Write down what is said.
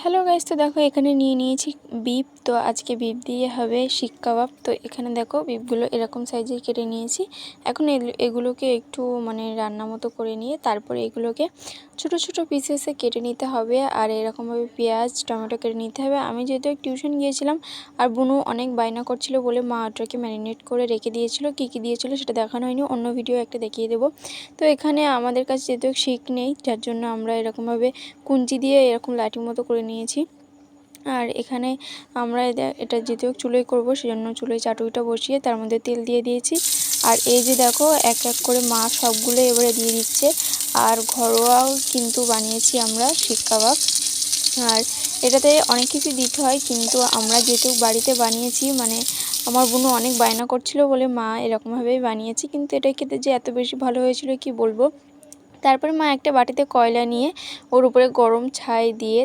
Hello guys, তো দেখো এখানে নিয়ে নিয়েছি বিফ। তো আজকে বিফ দিয়ে হবে শিক কাবাব। তো এখানে দেখো বিফগুলো এরকম সাইজে কেটে নিয়েছি। এখন এগুলোকে একটু রান্না মতো করে নিয়ে তারপরে এগুলোকে ছোট ছোট পিসেসে কেটে নিতে হবে। আর এরকমভাবে পেঁয়াজ টমেটো কেটে নিতে হবে। আমি যেহেতু টিউশন গিয়েছিলাম আর বুনু অনেক বায়না করছিল বলে মা ওটাকে ম্যারিনেট করে রেখে দিয়েছিল। কী কী দিয়েছিল সেটা দেখানো হয়নি, অন্য ভিডিও একটা দেখিয়ে দেবো। তো এখানে আমাদের কাছে যেহেতু শিক নেই, যার জন্য আমরা এরকমভাবে কুঞ্চি দিয়ে এরকম লাঠির মতো করে নিয়েছি। আর এখানে আমরা এটা যেহেতু চুলোয় করবো, সেজন্য চুলোয় চাটুইটা বসিয়ে তার মধ্যে তেল দিয়ে দিয়েছি। আর এই যে দেখো এক এক করে মা সবগুলো এবারে দিয়ে দিচ্ছে। আর ঘরোয়াও কিন্তু বানিয়েছি আমরা শিক কাবাব। আর এটাতে অনেক কিছু দিতে হয়, কিন্তু আমরা যেহেতু বাড়িতে বানিয়েছি আমার বোনও অনেক বায়না করছিল বলে মা এরকমভাবেই বানিয়েছি। কিন্তু এটা খেতে যে এত বেশি ভালো হয়েছিল কি বলবো। তারপরে মা একটা বাটিতে কয়লা নিয়ে ওর উপরে গরম ছাই দিয়ে